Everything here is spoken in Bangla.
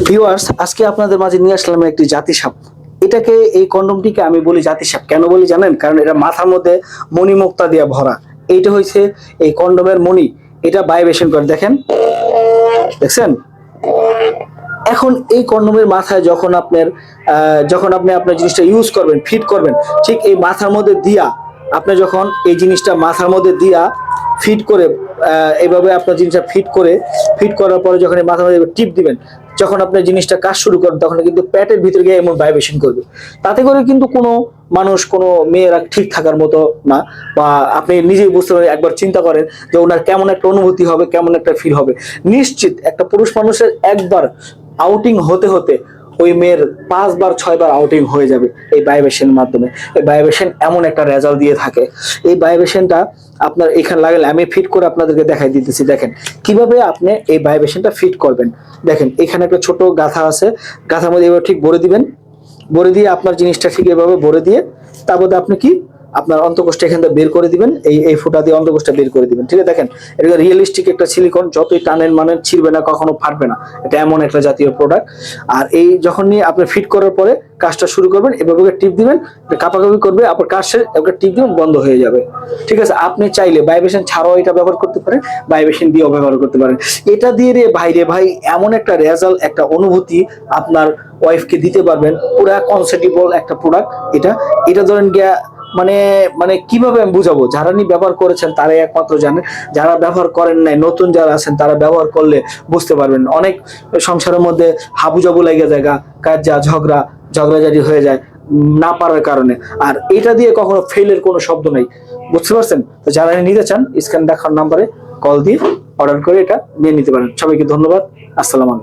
ভিউয়ার্স, আজকে আপনাদের মাঝে নিয়ে আসলাম একটি জাতিসাপ। এটাকে, এই কন্ডমটিকে আমি বলি জাতিসাপ। কেন বলি জানেন? কারণ এটা মাথার মধ্যে মণিমুক্তা দিয়ে ভরা। এইটা হইছে এই কন্ডমের মণি। এটা ভাইব্রেশন করে, দেখেন, দেখছেন? এখন এই কন্ডমের মাথায় যখন আপনি আপনার জিনিসটা ইউজ করবেন, ফিট করবেন, ঠিক এই মাথার মধ্যে দিয়া আপনি যখন এই জিনিসটা মাথার মধ্যে দিয়া ফিট করে, এইভাবে আপনার জিনিসটা ফিট করার পরে যখন এই মাথার মধ্যে টিপ দিবেন, যখন আপনার জিনিসটা কাজ শুরু করবে, তখন কিন্তু পেটের ভিতরে গিয়ে এমন ভাইব্রেশন করবে। তাতে করে কিন্তু কোনো মেয়েরা ঠিক থাকার মতো না, বা আপনি নিজেই বুঝতে পারেন, একবার চিন্তা করেন যে ওনার কেমন একটা অনুভূতি হবে, কেমন একটা ফিল হবে। নিশ্চিত একটা পুরুষ মানুষের একবার আউটিং হতে হতে ওই মেয়ের 5 বার 6 বার আউটিং হয়ে যাবে এই ভাইব্রেশনের মাধ্যমে। এই ভাইব্রেশন এমন একটা রেজাল্ট দিয়ে থাকে। এই ভাইব্রেশনটা আপনার এখানে লাগালে, আমি ফিট করে আপনাদেরকে দেখাই দিতেছি। দেখেন কিভাবে আপনি এই ভাইব্রেশনটা ফিট করবেন। দেখেন এখানে একটা ছোট গাথা আছে, গাথার মধ্যে এবার ঠিক ভরে দিবেন। ভরে দিয়ে আপনার জিনিসটা ঠিক এভাবে ভরে দিয়ে, তারপরে আপনি কি আপনার অন্তঃকোষটা এখান থেকে বের করে দিবেন। এই ফুটা দিয়ে অন্তঃকোষটা বের করে দিবেন। ঠিক আছে, দেখেন এটা রিয়েলিস্টিক একটা সিলিকন, যতই টানেন মানে ছিড়বে না, কখনো ফাটবে না। এটা এমন একটা জাতীয় প্রোডাক্ট। আর এই যখন নিয়ে আপনি ফিট করার পরে কাজটা শুরু করবেন, এভাবে টিপ দিবেন, কাপাকাপি করবে, আপনার কাজ শেষ, একটা টিপ দিবেন, বন্ধ হয়ে যাবে। ঠিক আছে, আপনি চাইলে ভাইব্রেশন ছাড়াও এটা ব্যবহার করতে পারেন, ভাইব্রেশন দিয়েও ব্যবহার করতে পারেন। এটা দিয়ে রে ভাই এমন একটা রেজাল্ট, একটা অনুভূতি আপনার ওয়াইফকে দিতে পারবেন। পুরা কনসেপ্টেবল একটা প্রোডাক্ট এটা। এটা ধরেন গিয়া মানে মানে কিভাবে আমি বুঝাবো, যারা নি ব্যবহার করেছেন তারাই একমাত্র জানেন। যারা ব্যবহার করেন নাই, নতুন যারা আছেন, তারা ব্যবহার করলে বুঝতে পারবেন। অনেক সংসারের মধ্যে হাবুজাবু লেগে যায়, কাজা ঝগড়াঝাটি হয়ে যায় না পারার কারণে। আর এটা দিয়ে কখনো ফেলের কোনো শব্দ নাই, বুঝতে পারছেন? তো যারা নিতে চান, স্ক্যান দেখার নাম্বারে কল দিয়ে অর্ডার করে এটা নিয়ে নিতে পারেন। সবাইকে ধন্যবাদ। আসসালামু আলাইকুম।